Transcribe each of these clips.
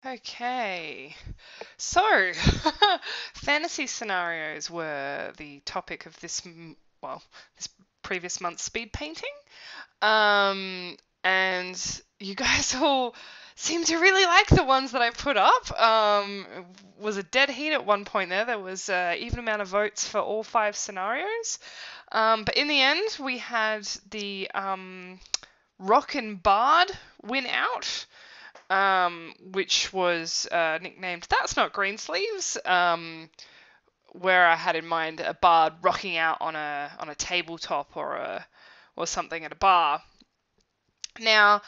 Okay, so fantasy scenarios were the topic of this previous month's speed painting. Um, and you guys all seem to really like the ones that I put up. It was a dead heat at one point there. There was an even amount of votes for all 5 scenarios. But in the end, we had the Rock and Bard win out, which was nicknamed "That's Not Greensleeves," where I had in mind a bard rocking out on a tabletop or something at a bar. Now,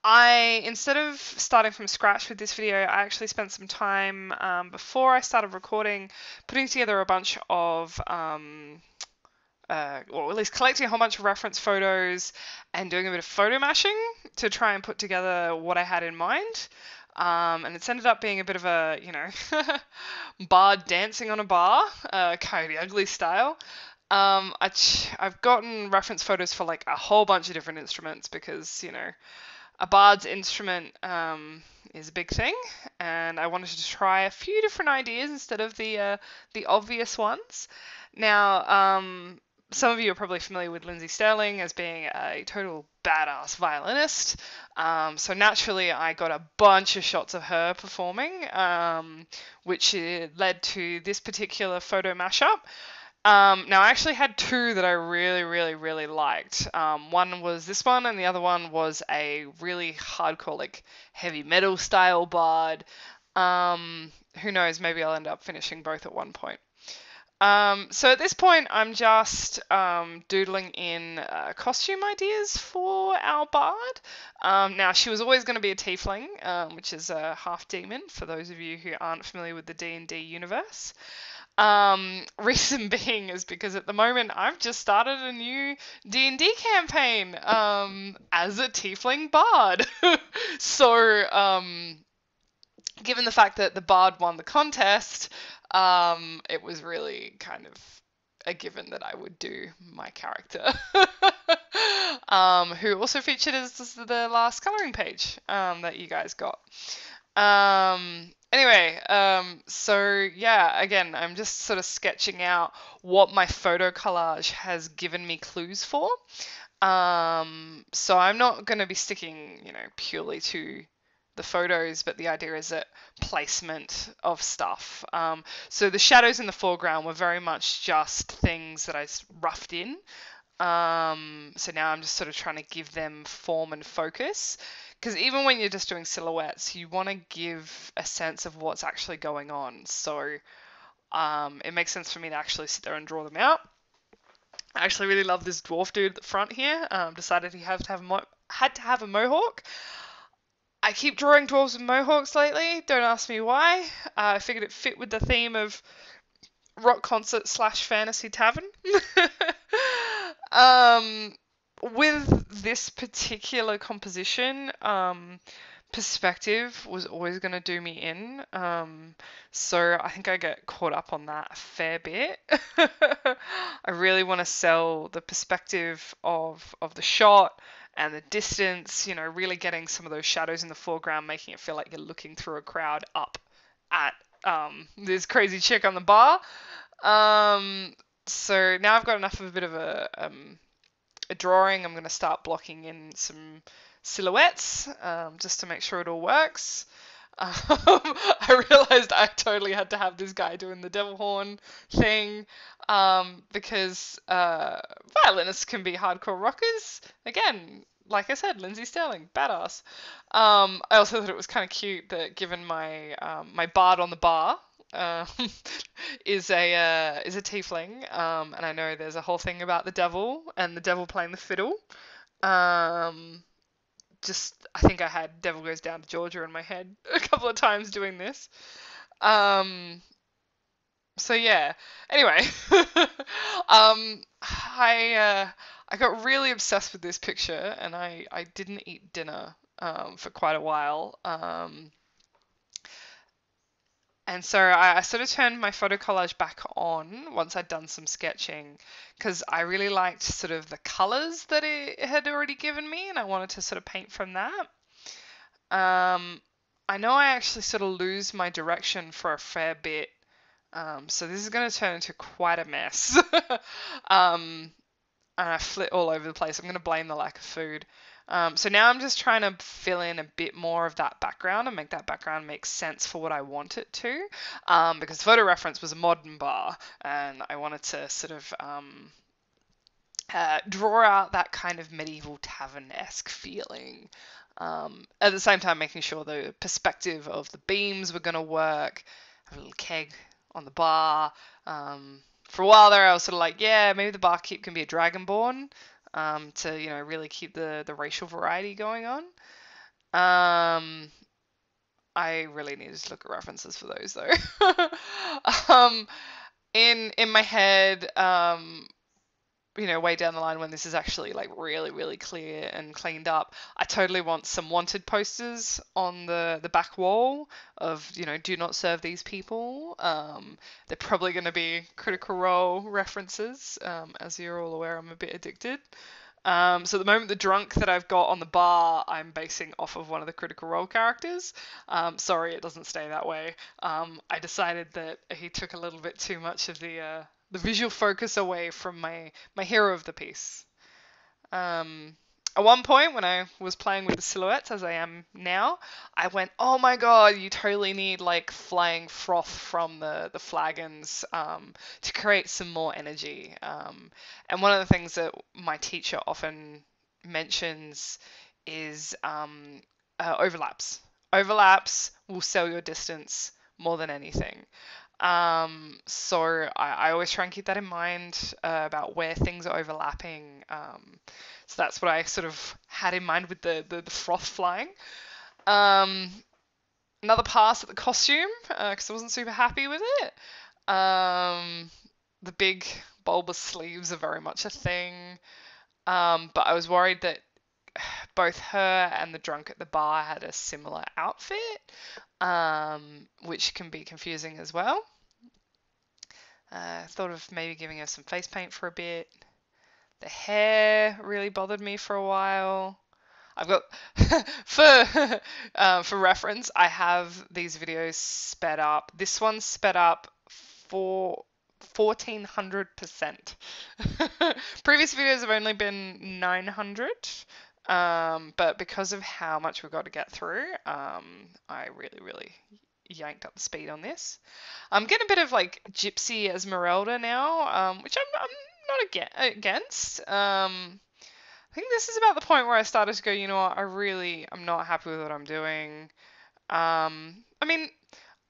instead of starting from scratch with this video, I actually spent some time before I started recording putting together a bunch of or at least collecting a whole bunch of reference photos and doing a bit of photo mashing to try and put together what I had in mind. And it's ended up being a bit of a, bard dancing on a bar, Coyote Ugly style. I've gotten reference photos for like a whole bunch of different instruments because, a bard's instrument is a big thing, and I wanted to try a few different ideas instead of the obvious ones. Now, some of you are probably familiar with Lindsay Sterling as being a total badass violinist. So naturally, I got a bunch of shots of her performing, which led to this particular photo mashup. Now, I actually had two that I really, really, really liked. One was this one, and the other one was a really hardcore, like heavy metal style bard. Who knows? Maybe I'll end up finishing both at one point. So at this point, I'm just doodling in costume ideas for our bard. Now, she was always going to be a tiefling, which is a half demon, for those of you who aren't familiar with the D&D universe. Reason being is because at the moment I've just started a new D&D campaign as a tiefling bard. So, given the fact that the bard won the contest, it was really kind of a given that I would do my character, who also featured as the last coloring page that you guys got. Anyway, so yeah, again, I'm just sort of sketching out what my photo collage has given me clues for. So I'm not going to be sticking, purely to the photos, but the idea is that placement of stuff. So the shadows in the foreground were very much just things that I roughed in. So now I'm just sort of trying to give them form and focus. Because even when you're just doing silhouettes, you want to give a sense of what's actually going on. So it makes sense for me to actually sit there and draw them out. I actually really love this dwarf dude at the front here. Decided he had to have a mohawk. I keep drawing dwarves with mohawks lately. Don't ask me why. I figured it fit with the theme of rock concert / fantasy tavern. With this particular composition, perspective was always going to do me in. So I think I get caught up on that a fair bit. I really want to sell the perspective of the shot and the distance, really getting some of those shadows in the foreground, making it feel like you're looking through a crowd up at this crazy chick on the bar. So now I've got enough of a bit of a drawing. I'm going to start blocking in some silhouettes just to make sure it all works. I realized I totally had to have this guy doing the devil horn thing because violinists can be hardcore rockers. Again, like I said, Lindsay Sterling, badass. I also thought it was kind of cute that given my my bard on the bar um, is a tiefling, and I know there's a whole thing about the devil and the devil playing the fiddle. Um, I think I had Devil Goes Down to Georgia in my head a couple of times doing this. Um, so yeah. Anyway, I got really obsessed with this picture, and I didn't eat dinner for quite a while. And so I sort of turned my photo collage back on once I'd done some sketching because I really liked sort of the colors that it had already given me, and I wanted to sort of paint from that. Um, I know I actually sort of lose my direction for a fair bit. So this is going to turn into quite a mess. um, and I flit all over the place. I'm going to blame the lack of food. So now I'm just trying to fill in a bit more of that background and make that background make sense for what I want it to. Because photo reference was a modern bar, and I wanted to sort of draw out that kind of medieval tavern-esque feeling. At the same time, making sure the perspective of the beams were going to work. Have a little keg on the bar. For a while there, I was sort of like, yeah, maybe the barkeep can be a dragonborn, to really keep the racial variety going on. I really needed to look at references for those though. um, in my head, way down the line when this is actually like really, really clear and cleaned up, I totally want some wanted posters on the back wall of, do not serve these people. They're probably going to be Critical Role references. As you're all aware, I'm a bit addicted. So at the moment, the drunk that I've got on the bar, I'm basing off of one of the Critical Role characters. Sorry, it doesn't stay that way. I decided that he took a little bit too much of the visual focus away from my hero of the piece. At one point, when I was playing with the silhouettes, as I am now, I went, oh my god, you totally need like flying froth from the flagons to create some more energy. And one of the things that my teacher often mentions is overlaps. Overlaps will sell your distance more than anything. So I always try and keep that in mind about where things are overlapping. So that's what I sort of had in mind with the froth flying. Another pass at the costume because I wasn't super happy with it. The big bulbous sleeves are very much a thing. But I was worried that both her and the drunk at the bar had a similar outfit, which can be confusing as well. Thought of maybe giving her some face paint for a bit. The hair really bothered me for a while. I've got for reference, I have these videos sped up. This one's sped up for 1400%. Previous videos have only been 900. But because of how much we've got to get through, I really yanked up the speed on this. I'm getting a bit of like Gypsy Esmeralda now, which I'm not against. I think this is about the point where I started to go, you know what, I'm not happy with what I'm doing. I mean,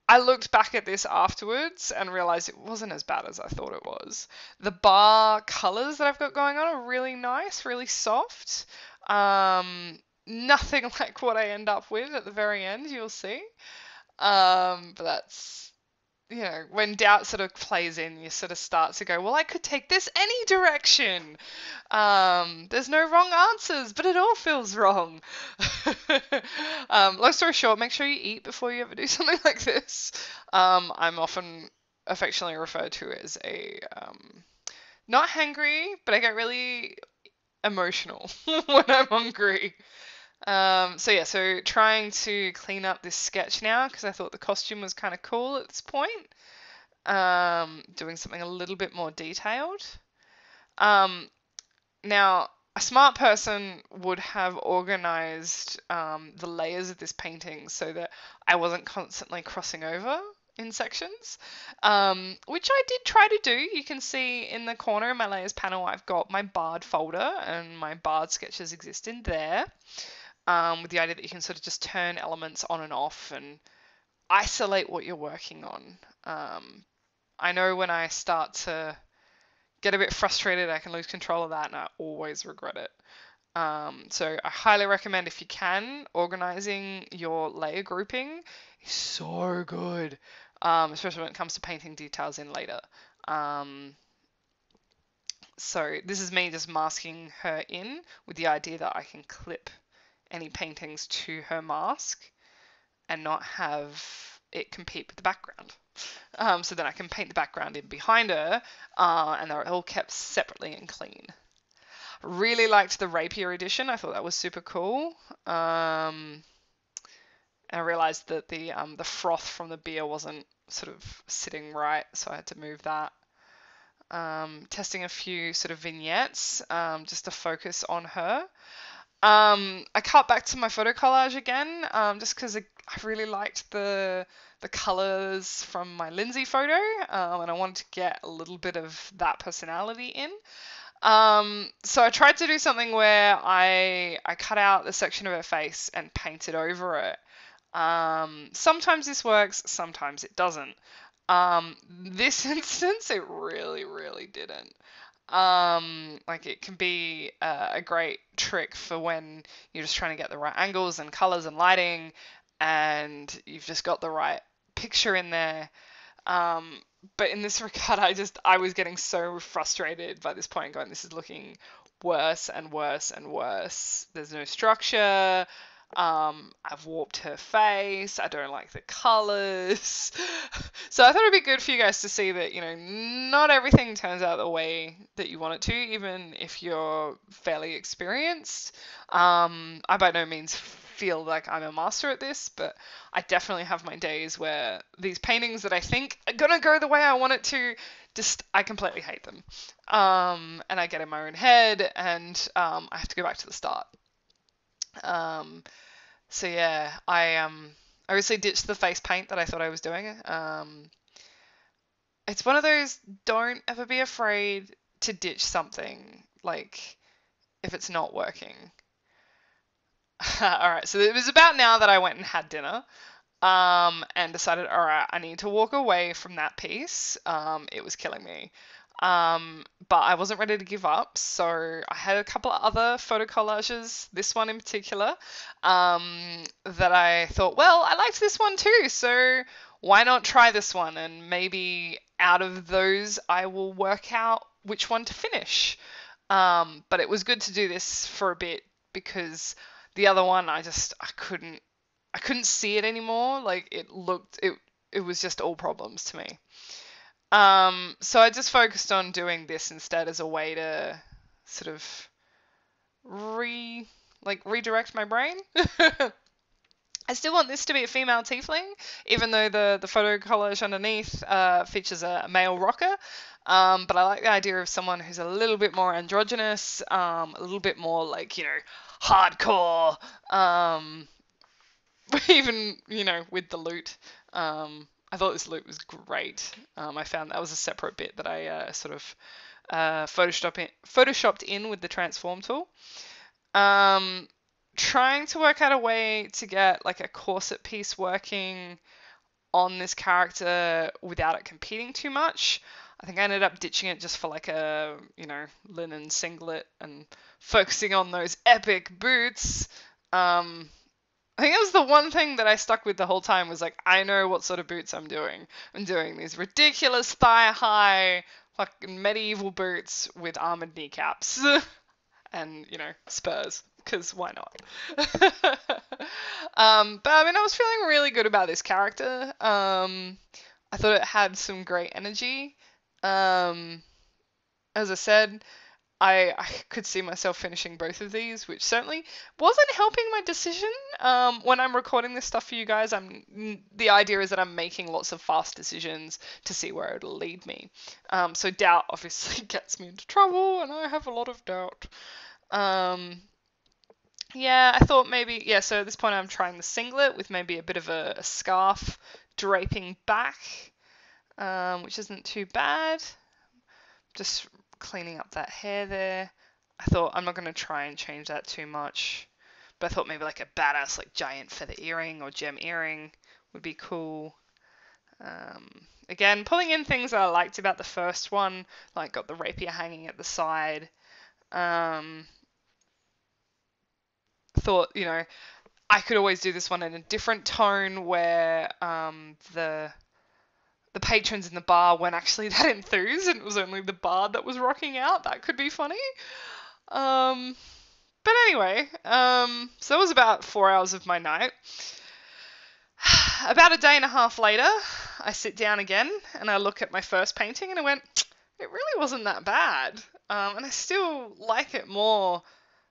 I looked back at this afterwards and realized it wasn't as bad as I thought it was. The bar colors that I've got going on are really nice, really soft. Nothing like what I end up with at the very end, you'll see. But that's, when doubt sort of plays in, you sort of start to go, well, I could take this any direction. There's no wrong answers, but it all feels wrong. Long story short, make sure you eat before you ever do something like this. I'm often affectionately referred to as a not hangry, but I get really emotional when I'm hungry. So trying to clean up this sketch now because I thought the costume was kind of cool at this point. Doing something a little bit more detailed. Now, a smart person would have organized the layers of this painting so that I wasn't constantly crossing over in sections, which I did try to do. You can see in the corner of my layers panel, I've got my barred folder and my barred sketches exist in there. With the idea that you can sort of just turn elements on and off and isolate what you're working on. I know when I start to get a bit frustrated, I can lose control of that, and I always regret it. So I highly recommend, if you can, organizing your layer grouping is so good, especially when it comes to painting details in later. So this is me just masking her in with the idea that I can clip any paintings to her mask and not have it compete with the background. So then I can paint the background in behind her, and they're all kept separately and clean. Really liked the rapier edition. I thought that was super cool. And and I realized that the froth from the beer wasn't sort of sitting right, so I had to move that. Testing a few sort of vignettes just to focus on her. I cut back to my photo collage again, just because I really liked the colors from my Lindsay photo, and I wanted to get a little bit of that personality in. So I tried to do something where I cut out the section of her face and painted over it. Sometimes this works, sometimes it doesn't. This instance, it really, really didn't. Like it can be a great trick for when you're just trying to get the right angles and colors and lighting, and you've just got the right picture in there. But in this regard, I was getting so frustrated by this point, going, this is looking worse and worse and worse. There's no structure. I've warped her face. I don't like the colors. So I thought it'd be good for you guys to see that, not everything turns out the way that you want it to, even if you're fairly experienced. I by no means feel like I'm a master at this, but I definitely have my days where these paintings that I think are gonna go the way I want it to, I completely hate them. And I get in my own head, and I have to go back to the start. So yeah, I obviously ditched the face paint that I thought I was doing. It's one of those, don't ever be afraid to ditch something, like, if it's not working. Alright, so it was about now that I went and had dinner, and decided, alright, I need to walk away from that piece. It was killing me. But I wasn't ready to give up, so I had a couple of other photo collages, this one in particular, that I thought, well, I liked this one too, so why not try this one? And maybe out of those, I will work out which one to finish. But it was good to do this for a bit, because the other one, I couldn't see it anymore. Like, it was just all problems to me. So I just focused on doing this instead as a way to sort of redirect my brain. I still want this to be a female tiefling, even though the photo collage underneath features a male rocker. But I like the idea of someone who's a little bit more androgynous, a little bit more like, hardcore, even, with the loot. I thought this loop was great. I found that was a separate bit that I sort of photoshopped in with the transform tool. Trying to work out a way to get like a corset piece working on this character without it competing too much. I think I ended up ditching it just for like a, linen singlet and focusing on those epic boots. I think it was the one thing that I stuck with the whole time, was like, I know what sort of boots I'm doing. I'm doing these ridiculous thigh-high fucking medieval boots with armored kneecaps. And, spurs, because why not? But I mean, I was feeling really good about this character. I thought it had some great energy. As I said, I could see myself finishing both of these, which certainly wasn't helping my decision. When I'm recording this stuff for you guys, the idea is that I'm making lots of fast decisions to see where it'll lead me. So doubt obviously gets me into trouble, and I have a lot of doubt. Yeah, I thought maybe, so at this point I'm trying the singlet with maybe a bit of a scarf draping back, which isn't too bad. Just cleaning up that hair there. I thought I'm not going to try and change that too much, but I thought maybe like a badass like giant feather earring or gem earring would be cool. Again, pulling in things that I liked about the first one, like got the rapier hanging at the side. Thought, I could always do this one in a different tone where the patrons in the bar weren't actually that enthused, and it was only the bard that was rocking out. That could be funny. But anyway, so that was about 4 hours of my night. About a day and a half later, I sit down again and I look at my first painting and I went, it really wasn't that bad. And I still like it more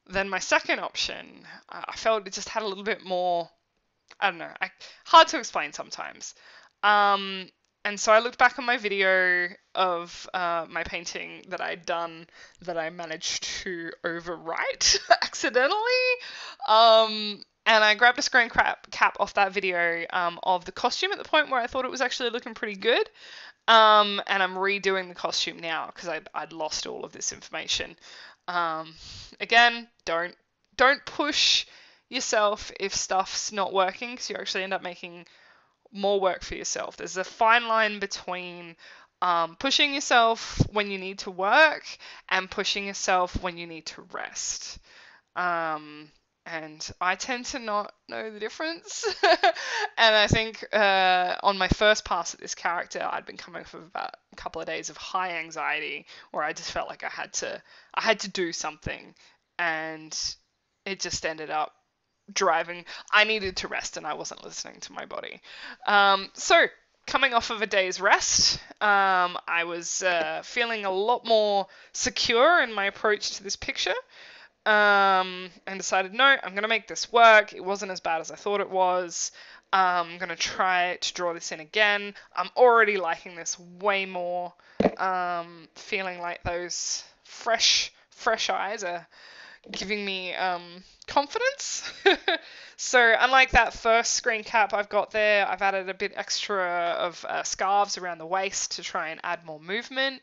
than my second option. I felt it just had a little bit more I don't know. Hard to explain sometimes. Um, and so I looked back on my video of my painting that I'd done that I managed to overwrite accidentally. And I grabbed a screen cap off that video of the costume at the point where I thought it was actually looking pretty good. And I'm redoing the costume now because I'd lost all of this information. Again, don't push yourself if stuff's not working because you actually end up making more work for yourself. There's a fine line between pushing yourself when you need to work and pushing yourself when you need to rest. And I tend to not know the difference. And I think on my first pass at this character, I'd been coming from about a couple of days of high anxiety where I just felt like I had to do something, and it just ended up driving. I needed to rest, and I wasn't listening to my body. So coming off of a day's rest, I was feeling a lot more secure in my approach to this picture. And decided, no, I'm going to make this work. It wasn't as bad as I thought it was. I'm going to try to draw this in again. I'm already liking this way more. Feeling like those fresh eyes are giving me confidence. So unlike that first screen cap I've got there, I've added a bit extra of scarves around the waist to try and add more movement.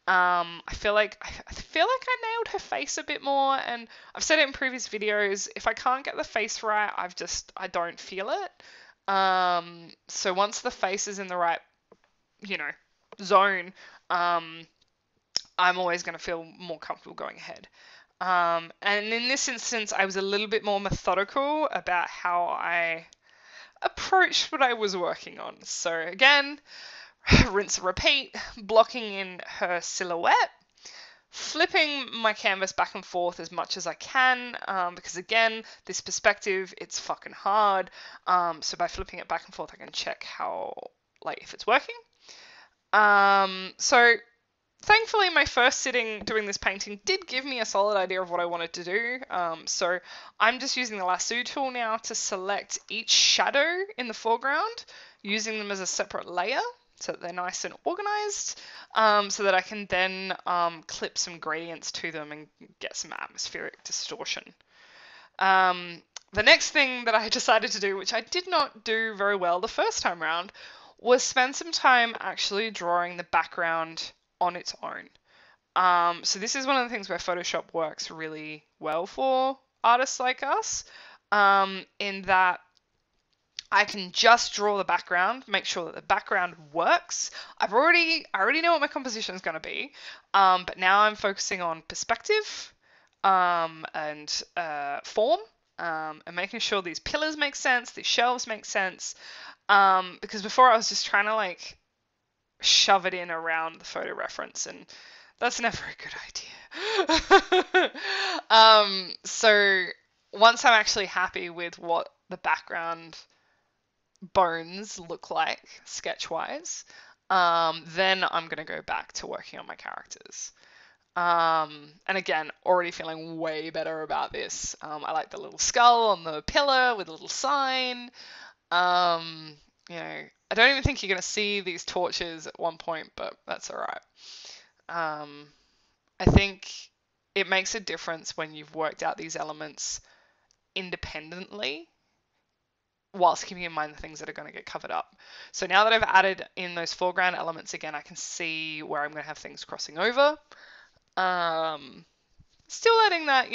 I feel like I nailed her face a bit more, and I've said it in previous videos, if I can't get the face right, I don't feel it. So once the face is in the right, zone, I'm always going to feel more comfortable going ahead. And in this instance, I was a little bit more methodical about how I approached what I was working on. So again, rinse and repeat, blocking in her silhouette, flipping my canvas back and forth as much as I can, because again, this perspective, it's fucking hard. So by flipping it back and forth, I can check if it's working. So thankfully, my first sitting doing this painting did give me a solid idea of what I wanted to do. So I'm just using the lasso tool now to select each shadow in the foreground, using them as a separate layer so that they're nice and organized, so that I can then clip some gradients to them and get some atmospheric distortion. The next thing that I decided to do, which I did not do very well the first time around, was spend some time actually drawing the background on its own. So this is one of the things where Photoshop works really well for artists like us, in that I can just draw the background, make sure that the background works. I already know what my composition is going to be, but now I'm focusing on perspective and form, and making sure these pillars make sense, these shelves make sense, because before I was just trying to shove it in around the photo reference, and that's never a good idea. So once I'm actually happy with what the background bones look like sketch-wise, then I'm going to go back to working on my characters. And again, already feeling way better about this. I like the little skull on the pillar with a little sign. I don't even think you're going to see these torches at one point, but that's all right. I think it makes a difference when you've worked out these elements independently, whilst keeping in mind the things that are going to get covered up. So now that I've added in those foreground elements again, I can see where I'm going to have things crossing over. Still letting that,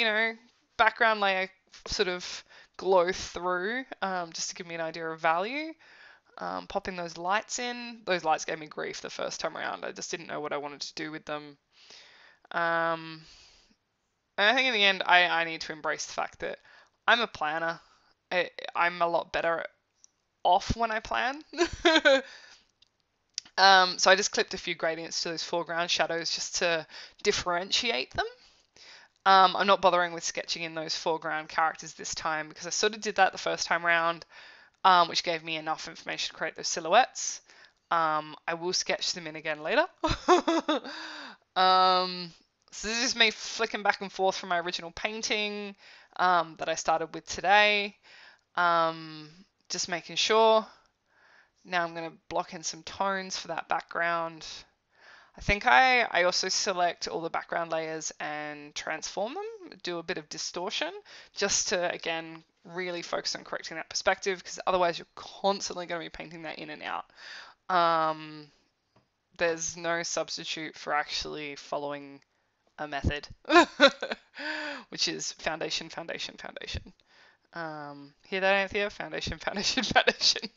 background layer sort of glow through, just to give me an idea of value. Popping those lights in. Those lights gave me grief the first time around. I just didn't know what I wanted to do with them. And I think in the end, I need to embrace the fact that I'm a planner. I'm a lot better off when I plan. So I just clipped a few gradients to those foreground shadows just to differentiate them. I'm not bothering with sketching in those foreground characters this time because I sort of did that the first time around, which gave me enough information to create those silhouettes. I will sketch them in again later. So this is me flicking back and forth from my original painting that I started with today, just making sure. Now I'm going to block in some tones for that background. I think I also select all the background layers and transform them, do a bit of distortion, just to, again, really focus on correcting that perspective, because otherwise you're constantly going to be painting that in and out. There's no substitute for actually following a method, which is foundation, foundation, foundation. Hear that, Anthea? Foundation, foundation, foundation.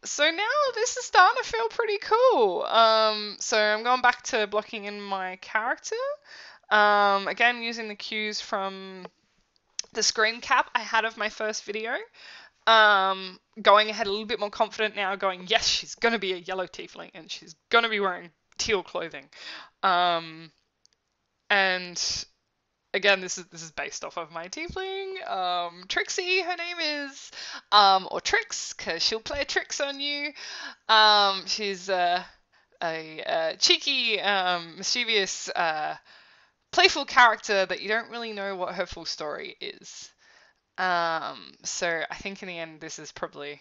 So now this is starting to feel pretty cool. So I'm going back to blocking in my character. Again, using the cues from the screen cap I had of my first video. Going ahead a little bit more confident now, going, yes, she's going to be a yellow tiefling, and she's going to be wearing teal clothing. And again, this is based off of my tiefling, Trixie, her name is, or Trix, because she'll play tricks on you. She's a cheeky, mischievous, playful character that you don't really know what her full story is. So I think in the end, this has probably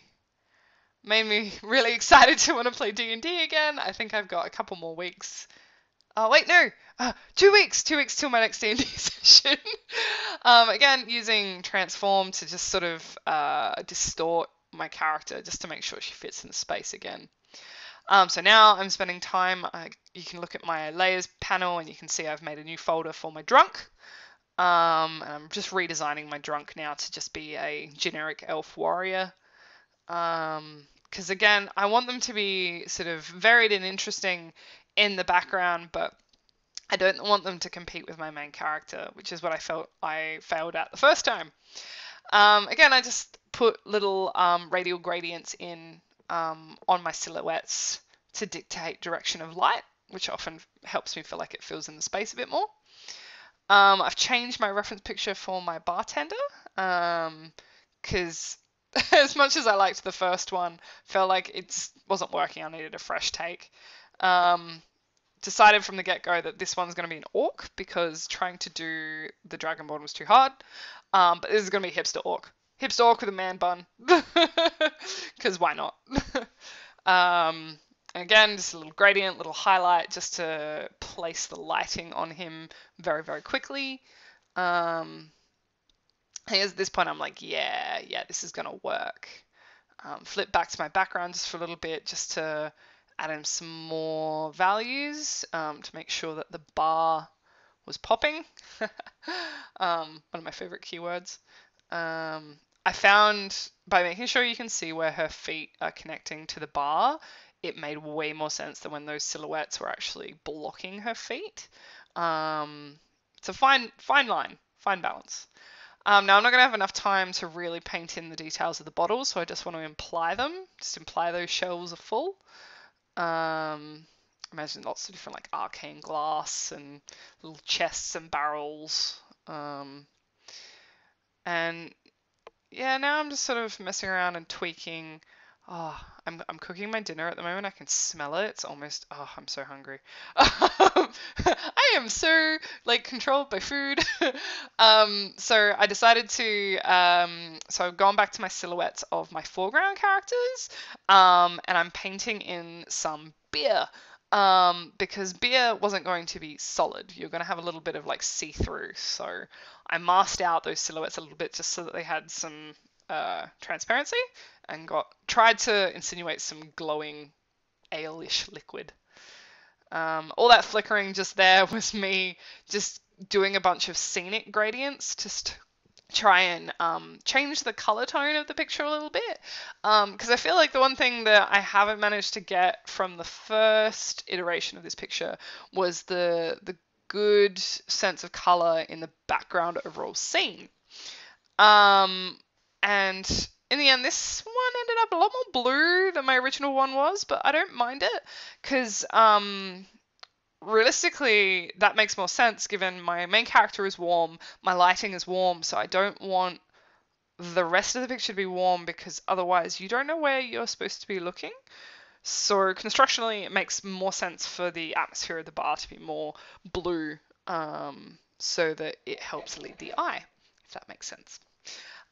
made me really excited to want to play D&D again. I think I've got a couple more weeks. Oh, wait, no. 2 weeks. 2 weeks till my next D&D session. Again, using transform to just sort of distort my character just to make sure she fits in the space again. So now I'm spending time, you can look at my layers panel and you can see I've made a new folder for my drunk. And I'm just redesigning my drunk now to just be a generic elf warrior. Because again, I want them to be sort of varied and interesting in the background, but I don't want them to compete with my main character, which is what I felt I failed at the first time. Again, I just put little radial gradients in on my silhouettes to dictate direction of light, which often helps me feel like it fills in the space a bit more. I've changed my reference picture for my bartender, because as much as I liked the first one, felt like it wasn't working. I needed a fresh take. Decided from the get-go that this one's going to be an orc, because trying to do the Dragonborn was too hard. But this is going to be hipster orc. Hipster orc with a man bun. Because why not? Again, just a little gradient, little highlight, just to place the lighting on him very, very quickly. I think at this point I'm like, yeah, this is going to work. Flip back to my background just for a little bit, just to add in some more values, to make sure that the bar was popping. One of my favorite keywords. I found by making sure you can see where her feet are connecting to the bar, it made way more sense than when those silhouettes were actually blocking her feet. It's a fine line, fine balance. Now I'm not going to have enough time to really paint in the details of the bottles, so I just want to imply them, just imply those shelves are full. Imagine lots of different like arcane glass and little chests and barrels. And yeah, now I'm just sort of messing around and tweaking. Oh, I'm cooking my dinner at the moment. I can smell it. It's almost, I'm so hungry. I am so like controlled by food. So I decided to, so I've gone back to my silhouettes of my foreground characters, and I'm painting in some beer. Because beer wasn't going to be solid. You're going to have a little bit of like see-through. So I masked out those silhouettes a little bit just so that they had some transparency, and tried to insinuate some glowing ale-ish liquid. All that flickering just there was me just doing a bunch of scenic gradients, just try and change the color tone of the picture a little bit, because I feel like the one thing that I haven't managed to get from the first iteration of this picture was the good sense of color in the background overall scene. And in the end, this one ended up a lot more blue than my original one was, but I don't mind it, because realistically, that makes more sense given my main character is warm, my lighting is warm, so I don't want the rest of the picture to be warm, because otherwise you don't know where you're supposed to be looking. So constructionally, it makes more sense for the atmosphere of the bar to be more blue, so that it helps lead the eye, if that makes sense.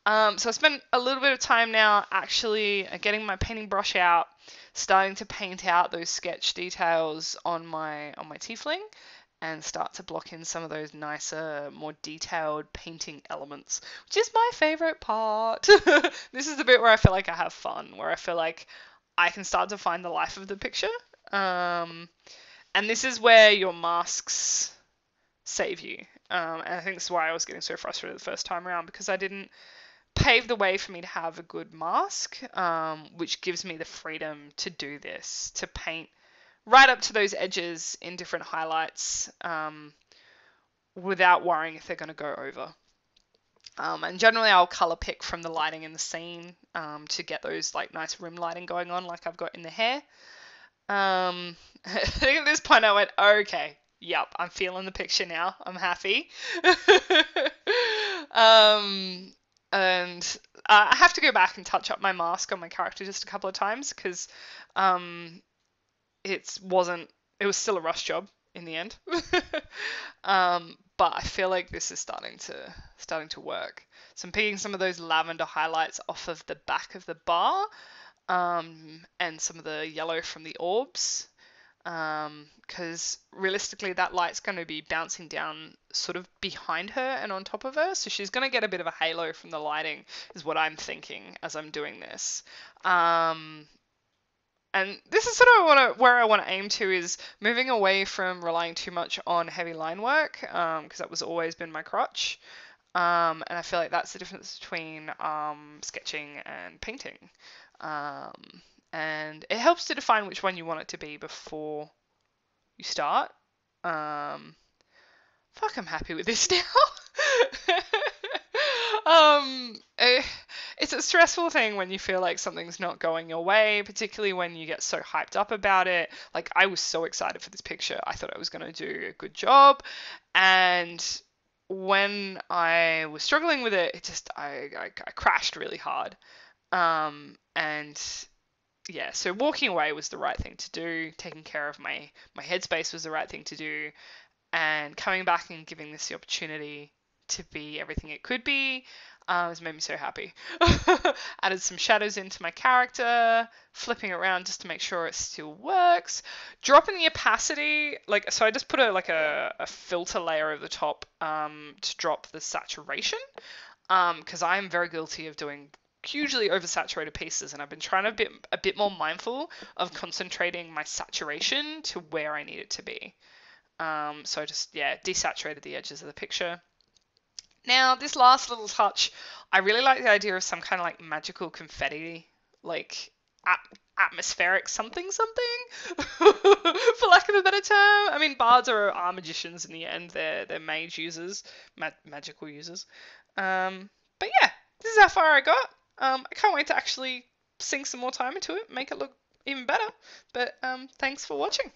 So I spent a little bit of time now actually getting my painting brush out, starting to paint out those sketch details on my tiefling, and start to block in some of those nicer, more detailed painting elements, which is my favorite part. This is the bit where I feel like I have fun, where I feel like I can start to find the life of the picture. Um, and this is where your masks save you. And I think this is why I was getting so frustrated the first time around, because I didn't pave the way for me to have a good mask, which gives me the freedom to do this, to paint right up to those edges in different highlights, without worrying if they're going to go over. And generally I'll color pick from the lighting in the scene, to get those like nice rim lighting going on like I've got in the hair. I think at this point I went, okay, yep, I'm feeling the picture now. I'm happy. um, and I have to go back and touch up my mask on my character just a couple of times, because um, it was still a rush job in the end. But I feel like this is starting to work. So I'm picking some of those lavender highlights off of the back of the bar, and some of the yellow from the orbs, because realistically that light's going to be bouncing down sort of behind her and on top of her, so she's going to get a bit of a halo from the lighting, is what I'm thinking as I'm doing this. And this is sort of where I want to aim to, is moving away from relying too much on heavy line work, because that was always been my crutch. And I feel like that's the difference between sketching and painting. Um, and it helps to define which one you want it to be before you start. Fuck, I'm happy with this now. It's a stressful thing when you feel like something's not going your way, particularly when you get so hyped up about it. Like, I was so excited for this picture. I thought I was going to do a good job. And when I was struggling with it, I crashed really hard. And yeah, so walking away was the right thing to do. Taking care of my headspace was the right thing to do. And coming back and giving this the opportunity to be everything it could be, has made me so happy. Added some shadows into my character, flipping around just to make sure it still works. Dropping the opacity, so I just put a filter layer over the top, to drop the saturation, because I'm very guilty of doing hugely oversaturated pieces, and I've been trying to be a bit more mindful of concentrating my saturation to where I need it to be. So I just, desaturated the edges of the picture. Now, this last little touch, I really like the idea of some kind of like magical confetti, like atmospheric something, for lack of a better term. I mean, bards are magicians in the end. They're mage users, magical users. But yeah, this is how far I got. I can't wait to actually sink some more time into it, make it look even better. But thanks for watching.